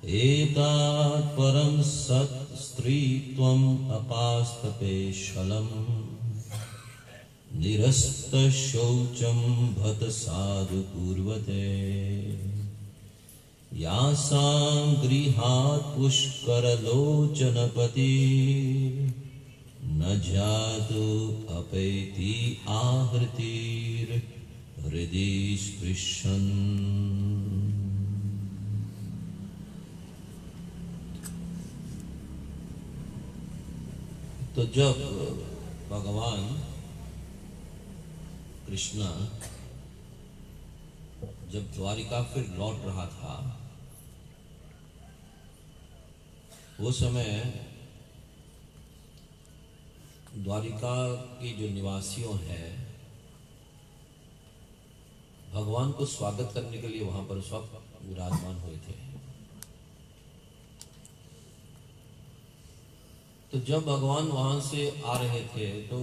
एतात् परं सत् स्त्रीत्वम् अपास्तपेशलम् निरस्तशौचं भत साधु पूर्वते यासां गृहात् पुष्करलोचनपति न जातु अपैति आहृतिर् हृदि स्पृशन्। तो जब भगवान कृष्ण जब द्वारिका फिर लौट रहा था, वो समय द्वारिका के जो निवासियों हैं भगवान को स्वागत करने के लिए वहां पर सब विराजमान हुए थे। तो जब भगवान वहां से आ रहे थे तो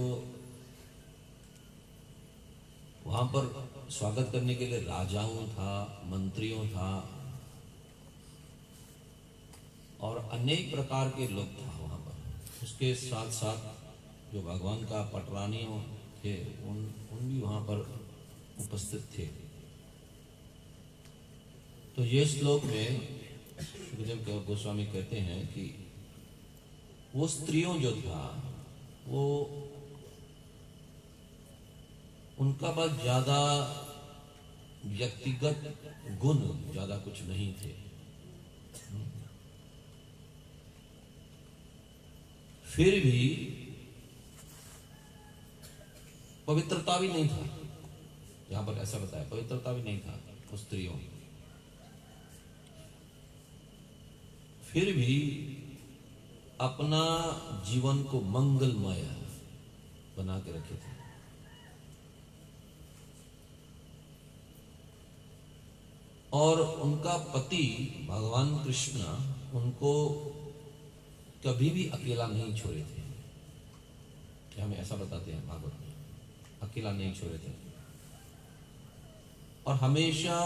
वहां पर स्वागत करने के लिए राजाओं था, मंत्रियों था और अनेक प्रकार के लोग था वहां पर। उसके साथ साथ जो भगवान का पटरानियों थे उन भी वहां पर उपस्थित थे। तो ये श्लोक में सुखदेव गोस्वामी कहते हैं कि वो स्त्रियों जो था वो उनका पास ज्यादा व्यक्तिगत गुण ज्यादा कुछ नहीं थे, फिर भी पवित्रता भी नहीं था। यहां पर ऐसा बताया पवित्रता भी नहीं था उस स्त्रियों में, फिर भी अपना जीवन को मंगलमय बना के रखे थे। और उनका पति भगवान कृष्ण उनको कभी भी अकेला नहीं छोड़े थे। क्या हमें ऐसा बताते हैं भागवत में, अकेला नहीं छोड़े थे और हमेशा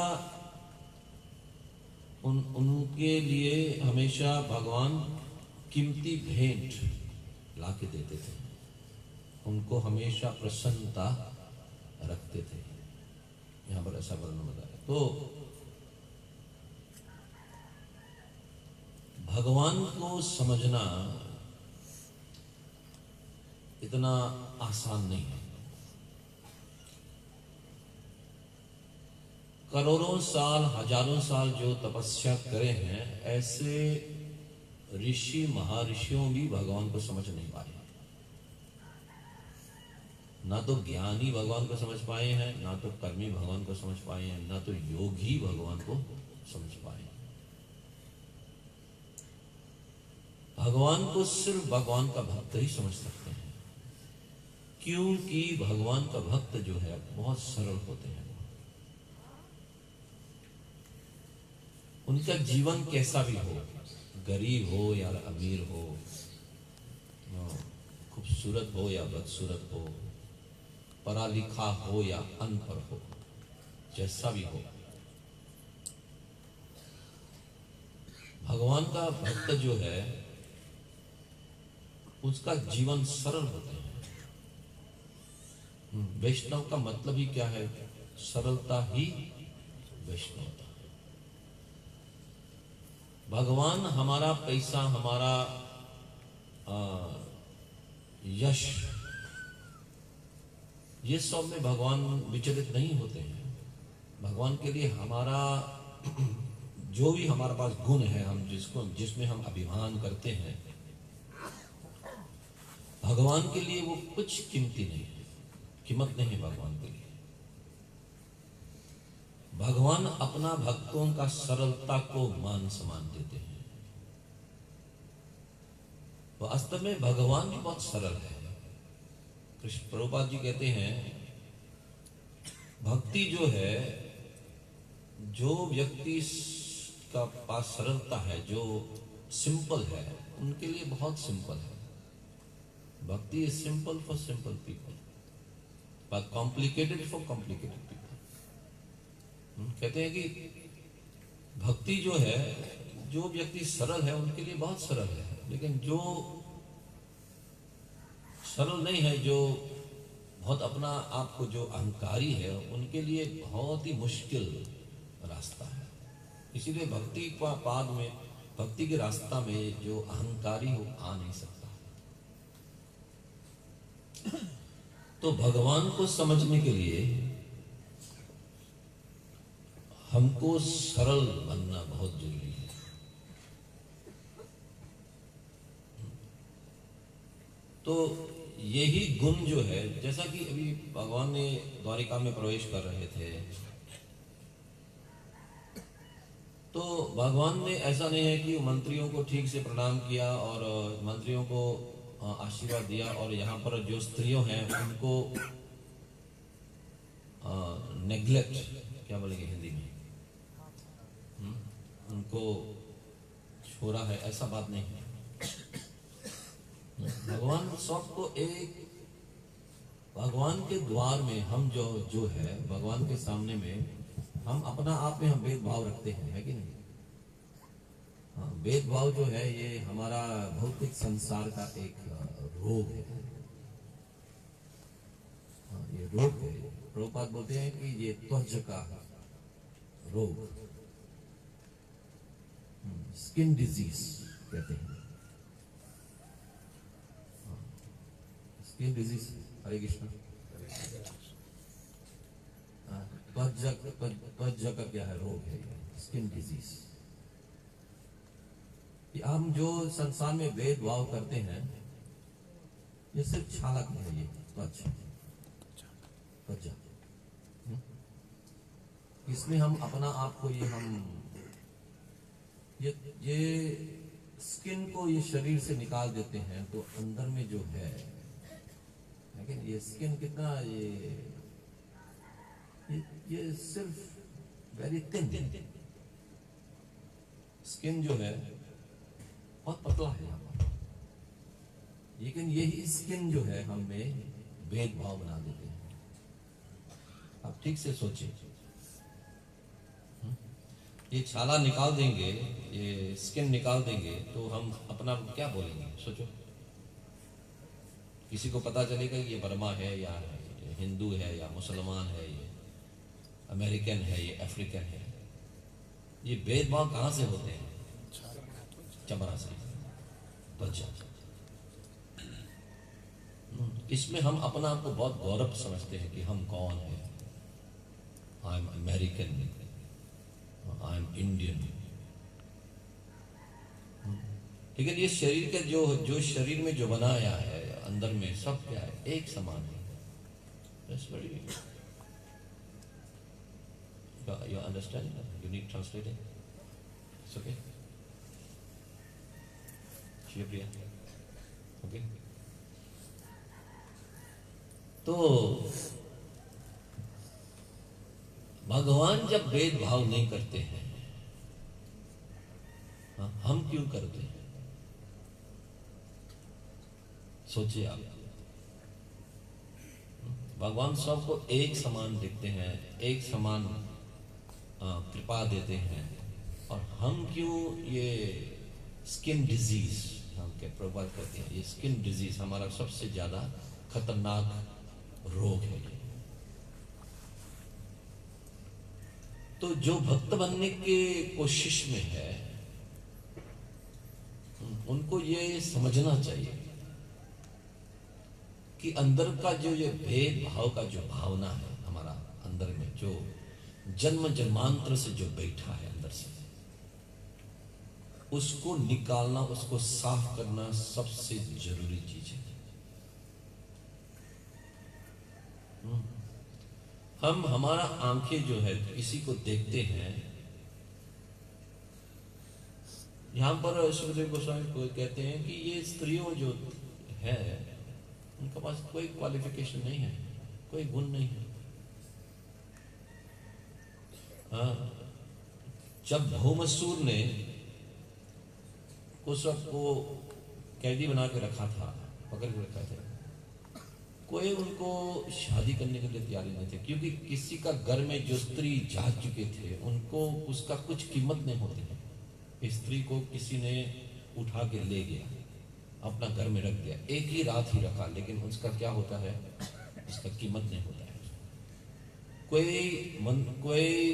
उनके लिए हमेशा भगवान कीमती भेंट लाके देते थे, उनको हमेशा प्रसन्नता रखते थे। यहां पर ऐसा वर्णन बताया। तो भगवान को समझना इतना आसान नहीं है। करोड़ों साल हजारों साल जो तपस्या करे हैं ऐसे ऋषि महर्षियों भी भगवान को समझ नहीं पाए। ना तो ज्ञानी भगवान को समझ पाए हैं, ना तो कर्मी भगवान को समझ पाए हैं, ना तो योगी भगवान को समझ पाए हैं। भगवान को सिर्फ भगवान का भक्त ही समझ सकते हैं, क्योंकि भगवान का भक्त जो है बहुत सरल होते हैं। उनका जीवन कैसा भी हो, गरीब हो या अमीर हो, खूबसूरत हो या बदसूरत हो, पढ़ा लिखा हो या अनपढ़ हो, जैसा भी हो, भगवान का भक्त जो है उसका जीवन सरल होते हैं। वैष्णव का मतलब ही क्या है? सरलता ही वैष्णवता। भगवान हमारा पैसा, हमारा यश, ये सब में भगवान विचलित नहीं होते हैं। भगवान के लिए हमारा जो भी हमारे पास गुण है, हम जिसमें हम अभिमान करते हैं, भगवान के लिए वो कुछ कीमती नहीं है, कीमत नहीं है भगवान के लिए। भगवान अपना भक्तों का सरलता को मान सम्मान देते हैं। वास्तव में भगवान भी बहुत सरल है। कृष्ण प्रभुपाद जी कहते हैं भक्ति जो है, जो व्यक्ति का पास सरलता है, जो सिंपल है, उनके लिए बहुत सिंपल है। भक्ति is simple for simple people but complicated for complicated people. कहते हैं कि भक्ति जो है, जो व्यक्ति सरल है उनके लिए बहुत सरल है, लेकिन जो सरल नहीं है, जो बहुत अपना आप को जो अहंकारी है, उनके लिए बहुत ही मुश्किल रास्ता है। इसीलिए भक्ति का पाद में, भक्ति के रास्ता में जो अहंकारी हो आ नहीं सकता। तो भगवान को समझने के लिए हमको सरल बनना बहुत जरूरी है। तो यही गुण जो है, जैसा कि अभी भगवान ने द्वारिका में प्रवेश कर रहे थे, तो भगवान ने ऐसा नहीं है कि मंत्रियों को ठीक से प्रणाम किया और मंत्रियों को आशीर्वाद दिया और यहाँ पर जो स्त्रियों हैं उनको नेग्लेक्ट, क्या बोलेंगे हिंदी में, उनको छोड़ा है, ऐसा बात नहीं है। भगवान सबको एक, भगवान के द्वार में हम जो है, भगवान के सामने में हम अपना आप में हम भेदभाव रखते हैं, है कि नहीं? हाँ, भेदभाव जो है ये हमारा भौतिक संसार का एक रोग है। हाँ, ये रोग है। प्रभुपाद बोलते हैं कि ये त्वचा का रोग, स्किन डिजीज कहते हैं। स्किन डिजीज, हरे कृष्ण। त्वचा का क्या है? रोग है, स्किन डिजीज। हम जो संसार में भेदभाव करते हैं ये सिर्फ छालक है, ये त्वचा। इसमें हम अपना आप को ये स्किन को ये शरीर से निकाल देते हैं, तो अंदर में जो है, लेकिन ये स्किन कितना ये सिर्फ वेरी थिन स्किन जो है बहुत पतला है यहाँ पर, लेकिन यही स्किन जो है हमें भेदभाव बना देते हैं। आप ठीक से सोचिए, ये छाला निकाल देंगे, ये स्किन निकाल देंगे, तो हम अपना क्या बोलेंगे? सोचो, किसी को पता चलेगा ये बर्मा है या हिंदू है या मुसलमान है, ये अमेरिकन है, ये अफ्रीकन है। ये भेदभाव कहां से होते हैं? चमड़ा से, त्वचा। इसमें हम अपना आप को बहुत गौरव समझते हैं कि हम कौन है। I am American, I am Indian. लेकिन ये शरीर के जो शरीर में जो बनाया है, अंदर में सब क्या है? एक समान है। That's very you understand? You need translating. It's okay. Shivpriya. Okay. तो भगवान जब भेदभाव नहीं करते हैं, हम क्यों करते हैं? सोचिए आप। भगवान सबको एक समान देखते हैं, एक समान कृपा देते हैं, और हम क्यों ये स्किन डिजीज, हम क्या प्रभाव करते हैं? ये स्किन डिजीज हमारा सबसे ज्यादा खतरनाक रोग है। तो जो भक्त बनने के कोशिश में है, उनको ये समझना चाहिए कि अंदर का जो ये भेदभाव का जो भावना है हमारा अंदर में, जो जन्म जन्मांतर से जो बैठा है अंदर से, उसको निकालना, उसको साफ करना सबसे जरूरी चीज है। हम हमारा आंखें जो है किसी को देखते हैं, यहां पर सुखदेव गोस्वामी को कहते हैं कि ये स्त्रियों जो है उनके पास कोई क्वालिफिकेशन नहीं है, कोई गुण नहीं है। हाँ, जब भौमसूर ने कुशक को कैदी बना के रखा था, पकड़ के रखा था, कोई उनको शादी करने के लिए तैयार नहीं थे, क्योंकि किसी का घर में जो स्त्री जा चुके थे उनको उसका कुछ कीमत नहीं होती है। स्त्री को किसी ने उठा के ले गया, अपना घर में रख दिया, एक ही रात ही रखा, लेकिन उसका क्या होता है, उसका कीमत नहीं होता है। कोई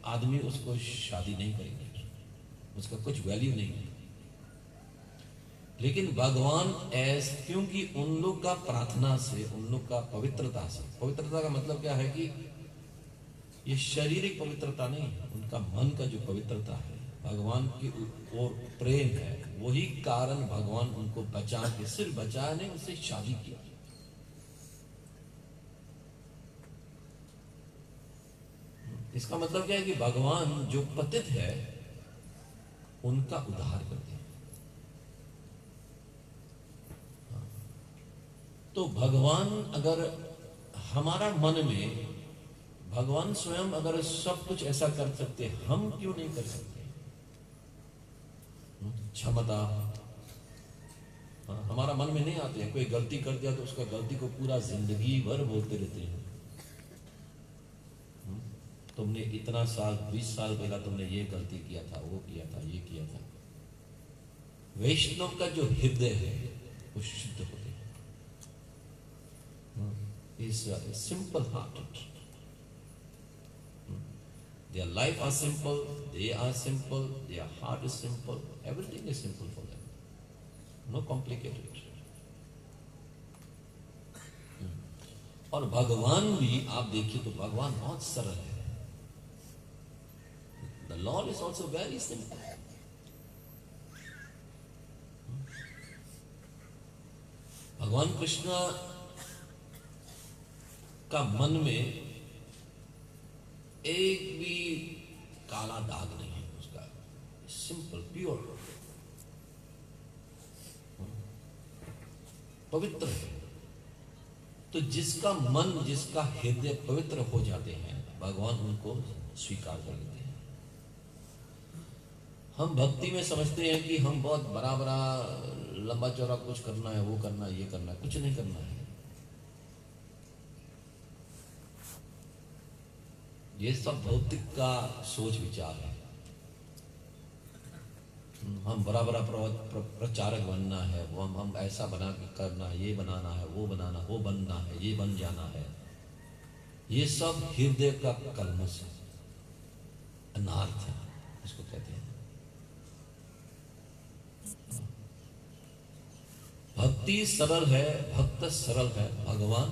आदमी उसको शादी नहीं करेगा, उसका कुछ वैल्यू नहीं है। लेकिन भगवान क्योंकि उन लोग का प्रार्थना से, उन लोग का पवित्रता से, पवित्रता का मतलब क्या है कि ये शारीरिक पवित्रता नहीं है, उनका मन का जो पवित्रता है, भगवान की ओर प्रेम है, वही कारण भगवान उनको बचा के, सिर्फ बचाया नहीं, उससे शादी किया। इसका मतलब क्या है कि भगवान जो पतित है उनका उद्धार करते हैं। तो भगवान अगर हमारा मन में, भगवान स्वयं अगर सब कुछ ऐसा कर सकते, हम क्यों नहीं कर सकते? क्षमता हमारा मन में नहीं आते हैं। कोई गलती कर दिया तो उसका गलती को पूरा जिंदगी भर बोलते रहते हैं, तुमने इतना साल, 20 साल पहला तुमने ये गलती किया था, वो किया था, ये किया था। वैष्णव का जो हृदय है वो शुद्ध होते हैं, is simple hearted, their life are simple, they are simple, their heart is simple, everything is simple for them, no complicated. और भगवान भी आप देखिए तो भगवान बहुत सरल है। The Lord is also very simple. भगवान कृष्ण का मन में एक भी काला दाग नहीं है, उसका सिंपल, प्योर, पवित्र है। तो जिसका मन, जिसका हृदय पवित्र हो जाते हैं, भगवान उनको स्वीकार कर लेते हैं। हम भक्ति में समझते हैं कि हम बहुत बड़ा बड़ा लंबा चौड़ा कुछ करना है, वो करना है, ये करना है, कुछ नहीं करना है। ये सब भौतिक का सोच विचार है। हम बड़ा बड़ा प्रचारक बनना है, वो हम ऐसा बना के करना है, ये बनाना है, वो बनाना, वो बनना है, ये बन जाना है। ये सब हृदय का कलमश है, अनार्थ है, इसको कहते हैं। भक्ति सरल है, भक्त सरल है, भगवान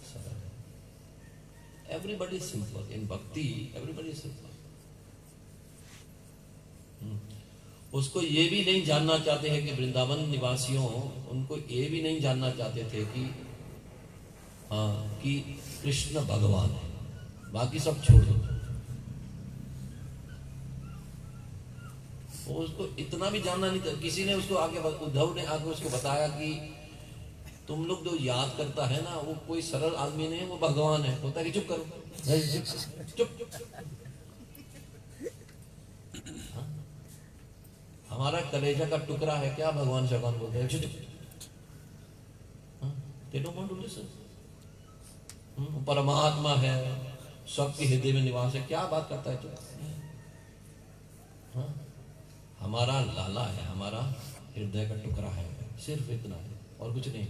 सरल है। एवरीबडी इज सिंपल इन भक्ति, एवरीबडी इज सिंपल। उसको ये भी नहीं जानना चाहते हैं कि वृंदावन निवासियों, उनको ये भी नहीं जानना चाहते थे कि कृष्ण भगवान है, बाकी सब छोड़ दो। वो उसको इतना भी जानना नहीं था। किसी ने उसको आगे, उद्धव ने आगे उसको बताया कि तुम लोग जो याद करता है ना, वो कोई सरल आदमी नहीं है, वो भगवान है। बोलता कि चुप करो, चुप। हमारा कलेजा का टुकड़ा है क्या भगवान शगवान बोलते हैं, चुप। They don't want to listen. परमात्मा है, सबके हृदय में निवास है, क्या बात करता है चुप। हमारा लाला है, हमारा हृदय का टुकड़ा है, सिर्फ इतना है और कुछ नहीं।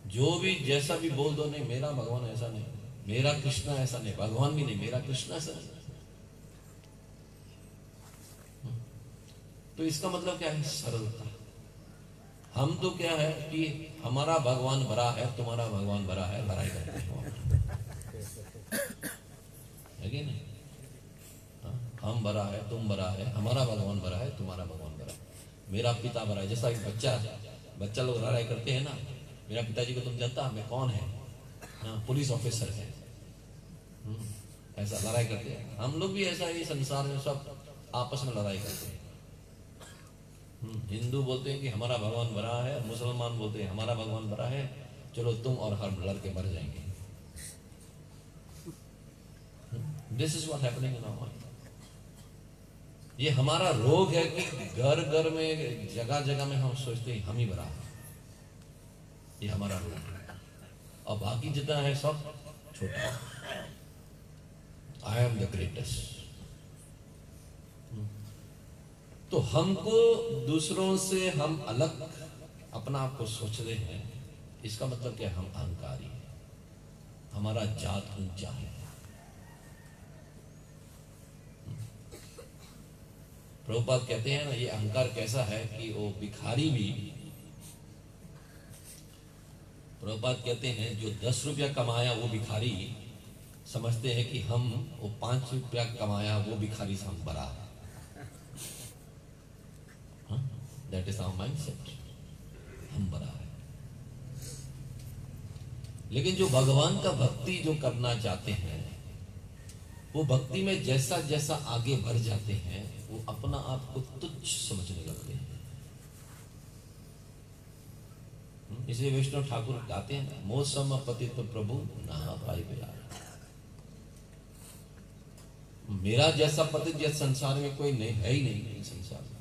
जो भी जैसा भी बोल दो, नहीं मेरा भगवान ऐसा नहीं, मेरा कृष्णा ऐसा नहीं, भगवान भी नहीं, मेरा कृष्णा ऐसा नहीं। तो इसका मतलब क्या है? सरलता। हम तो क्या है कि हमारा भगवान बड़ा है, तुम्हारा भगवान बड़ा है, लड़ाई करते हैं कि नहीं? हम बड़ा है, तुम बड़ा है, हमारा भगवान बड़ा है, तुम्हारा भगवान बड़ा है, मेरा पिता बड़ा है। जैसा एक बच्चा लोग लड़ाई करते हैं ना, मेरा पिताजी को तुम जानता मैं कौन है, पुलिस ऑफिसर है, ऐसा लड़ाई करते हैं। हम लोग भी ऐसा ही, संसार में सब आपस में लड़ाई करते हैं। हिंदू बोलते हैं कि हमारा भगवान बड़ा है, मुसलमान बोलते हैं हमारा भगवान बड़ा है, चलो तुम और हम लड़के मर जाएंगे। This is what happening in our mind. ये हमारा रोग है कि घर घर में, जगह जगह में हम सोचते हैं हम ही बड़ा है। ये हमारा रोग है, और बाकी जितना है सब छोटा है। I am the greatest. तो हमको दूसरों से हम अलग अपना आप को सोच रहे हैं, इसका मतलब क्या? हम अहंकारी हैं, हमारा जात ऊंचा है। प्रभुपाद कहते हैं ना, ये अहंकार कैसा है कि वो भिखारी भी, प्रभुपाद कहते हैं जो 10 रुपया कमाया वो भिखारी समझते हैं कि हम वो 5 रुपया कमाया वो भिखारी से हम बड़ा है। दैट इज आवर माइंडसेट, हम बड़ा है। लेकिन जो भगवान का भक्ति जो करना चाहते हैं, वो भक्ति में जैसा जैसा आगे बढ़ जाते हैं, वो अपना आप को तुच्छ समझने लगते हैं। इसलिए वैष्णव ठाकुर गाते हैं ना, मोह सम पतित प्रभु ना पाई बिहार। मेरा जैसा पतित जिस संसार में कोई नहीं है ही नहीं। संसार में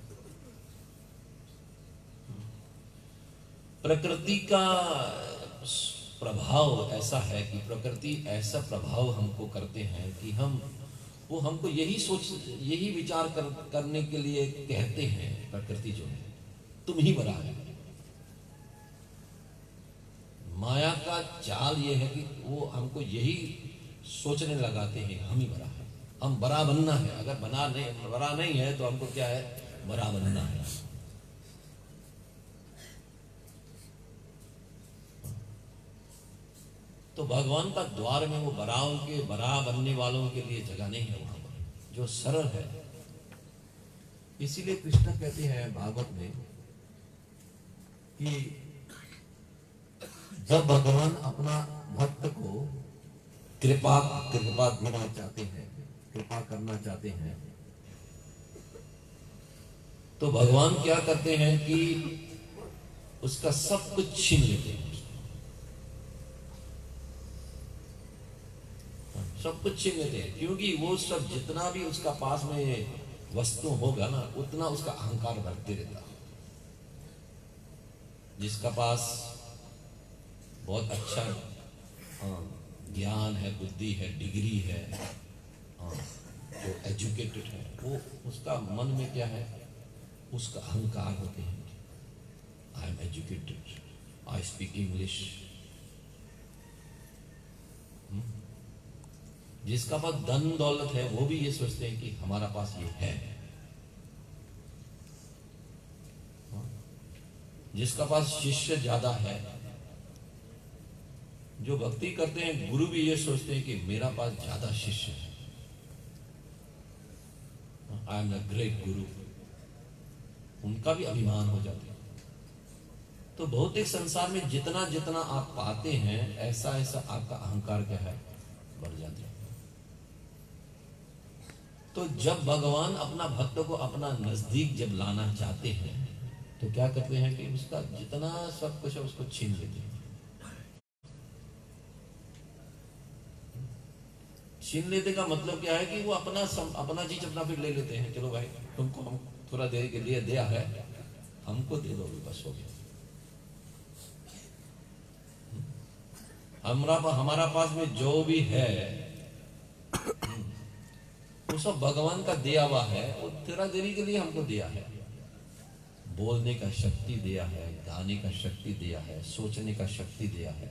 प्रकृति का प्रभाव ऐसा है कि प्रकृति ऐसा प्रभाव हमको करते हैं कि वो हमको यही विचार करने के लिए कहते हैं। प्रकृति जो है, तुम ही बड़ा है। माया का चाल ये है कि वो हमको यही सोचने लगाते हैं, हम ही बड़ा है, हम बड़ा बनना है। अगर बड़ा नहीं है तो हमको क्या है? बड़ा बनना है। तो भगवान का द्वार में वो बड़ा बनने वालों के लिए जगह नहीं है वहां पर, जो सरल है। इसीलिए कृष्ण कहते हैं भागवत में कि जब भगवान अपना भक्त को कृपा देना चाहते हैं, कृपा करना चाहते हैं, तो भगवान क्या करते हैं कि उसका सब कुछ छीन लेते हैं। सब कुछ छीन लेते हैं, क्योंकि वो सब जितना भी उसका पास में वस्तु होगा ना, उतना उसका अहंकार बढ़ते रहता है। जिसका पास बहुत अच्छा ज्ञान है, बुद्धि है, डिग्री है, जो एजुकेटेड है, वो उसका मन में क्या है? उसका अहंकार होते हैं। I am educated, I speak English. जिसका पास धन दौलत है, वो भी ये सोचते हैं कि हमारा पास ये है। जिसका पास शिष्य ज्यादा है, जो भक्ति करते हैं, गुरु भी ये सोचते हैं कि मेरा पास ज्यादा शिष्य है। आई एम द ग्रेट गुरु, उनका भी अभिमान हो जाता है। तो भौतिक संसार में जितना जितना आप पाते हैं, ऐसा ऐसा आपका अहंकार क्या है? बढ़ जाता है। तो जब भगवान अपना भक्त को अपना नजदीक जब लाना चाहते हैं, तो क्या करते हैं कि उसका जितना सब कुछ है उसको छीन लेते हैं। छीन लेते का मतलब क्या है कि वो अपना चीज अपना फिर ले लेते हैं। चलो भाई, तुमको हम थोड़ा देर के लिए दिया है, हमको दे दो, बस हो गया। हमारा पास में जो भी है वो सब भगवान का दिया हुआ है। वो थोड़ा देरी के लिए हमको दिया है। बोलने का शक्ति दिया है, गाने का शक्ति दिया है, सोचने का शक्ति दिया है,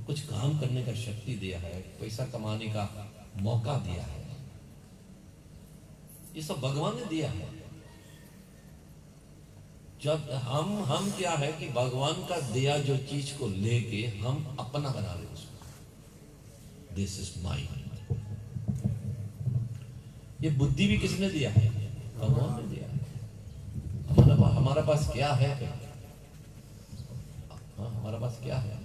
कुछ काम करने का शक्ति दिया है, पैसा कमाने का मौका दिया है। ये सब भगवान ने दिया है। जब हम क्या है कि भगवान का दिया जो चीज को लेके हम अपना बना ले उसको। This is mine. ये बुद्धि भी किसने दिया है? भगवान ने दिया है। हमारा पास क्या है? हमारा पास क्या है?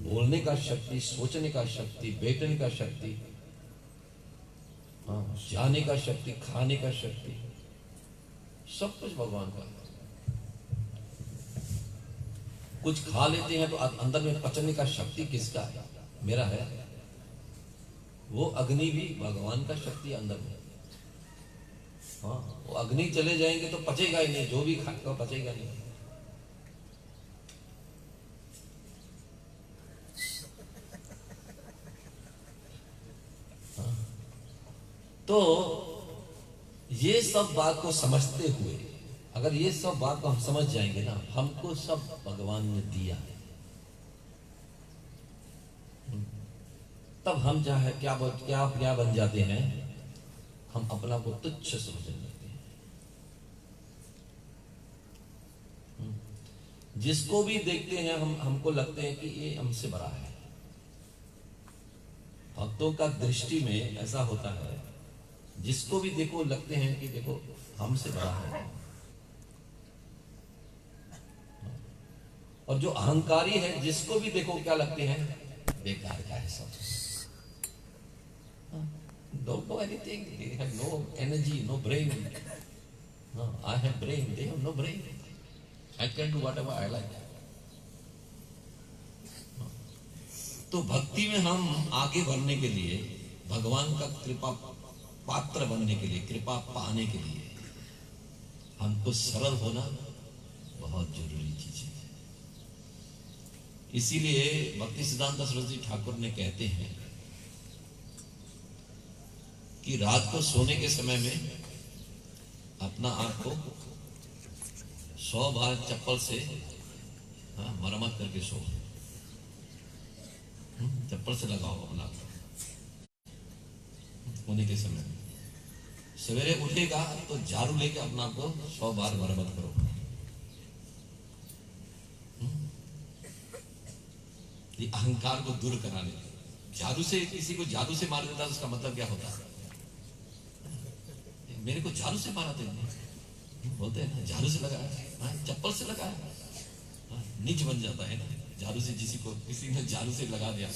बोलने का शक्ति, सोचने का शक्ति, बैठने का शक्ति, जाने का शक्ति, खाने का शक्ति, सब कुछ भगवान का। कुछ खा लेते हैं तो अंदर में पचने का शक्ति किसका है? मेरा है। वो अग्नि भी भगवान का शक्ति अंदर में। वो अग्नि चले जाएंगे तो पचेगा ही नहीं, जो भी खाएगा पचेगा नहीं। तो ये सब बात को समझते हुए, अगर ये सब बात को हम समझ जाएंगे ना, हमको सब भगवान ने दिया है, तब हम चाहे क्या क्या बन जाते हैं, हम अपना को तुच्छ समझने लगते हैं। जिसको भी देखते हैं हमको लगते हैं कि ये हमसे बड़ा है। भक्तों का दृष्टि में ऐसा होता है, जिसको भी देखो लगते हैं कि देखो हमसे बड़ा है। और जो अहंकारी है, जिसको भी देखो क्या लगते हैं, बेकार का है सब, don't know anything, they have no energy, no brain. No, I have brain, they have no brain. I can do whatever I like. तो भक्ति में हम आगे बढ़ने के लिए, भगवान का कृपा पात्र बनने के लिए, कृपा पाने के लिए हमको सरल होना बहुत जरूरी चीज है। इसीलिए भक्ति सिद्धांत सरस्वती ठाकुर ने कहते हैं कि रात को सोने के समय में अपना आंख को 100 बार चप्पल से मरम्मत करके सो, चप्पल से लगाओ अपना सोने के समय में। सवेरे उठेगा तो झाड़ू लेके अपना आप को 100 बार मरम्मत करो। ये अहंकार को दूर कराने, झाड़ू से किसी को झाड़ू से मार देता है, उसका मतलब क्या होता है, मेरे को झाड़ू से मारा देंगे, बोलते हैं ना झाड़ू से लगाया, चप्पल से लगाया, नीच बन जाता है ना। झाड़ू से किसी ने झाड़ू से लगा दिया,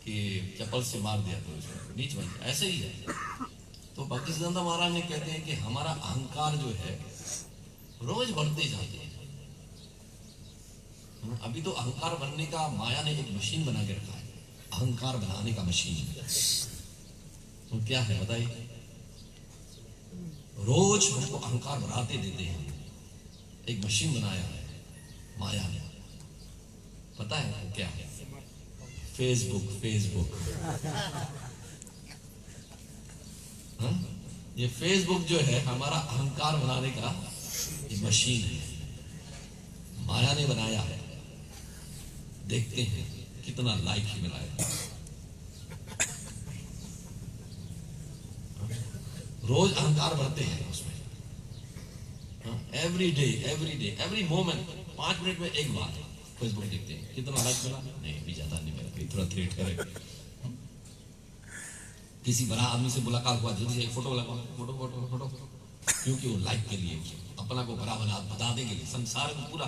कि चप्पल से मार दिया तो उसको नीच बन जाता, ऐसे ही है। तो भक्ति सिद्धांत महाराज ने कहते हैं कि हमारा अहंकार जो है रोज बढ़ते जाते हैं। अभी तो अहंकार बनने का माया ने एक मशीन बना के रखा है, अहंकार बनाने का मशीन। तो क्या है बताइए, रोज हमको अहंकार बढ़ाते देते हैं, एक मशीन बनाया है माया ने। पता है क्या है? फेसबुक। ये फेसबुक जो है हमारा अहंकार बनाने का ये मशीन है, माया ने बनाया है। देखते हैं कितना लाइक ही मिला है, रोज अहंकार बढ़ते हैं उसमें। Every day every moment, 5 minute में एक बार फेसबुक देखते हैं, कितना लाइक मिला, नहीं भी ज्यादा नहीं मिला, थोड़ा थ्रेट करे। किसी बड़ा आदमी से मुलाकात हुआ, जल्दी से एक फोटो लगाओ, फोटो, क्योंकि वो लाइक के लिए, अपना को बड़ा बताने के लिए। संसार को पूरा,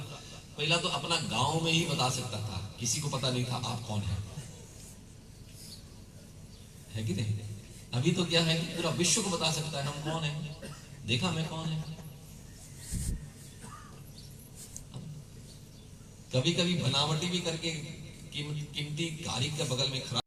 पहला तो अपना गांव में ही बता सकता था, किसी को पता नहीं था आप कौन है कि नहीं? अभी तो क्या है कि पूरा विश्व को बता सकता है हम कौन है, देखा मैं कौन है। कभी बनावटी भी करके कीमती गाड़ी के बगल में खड़ा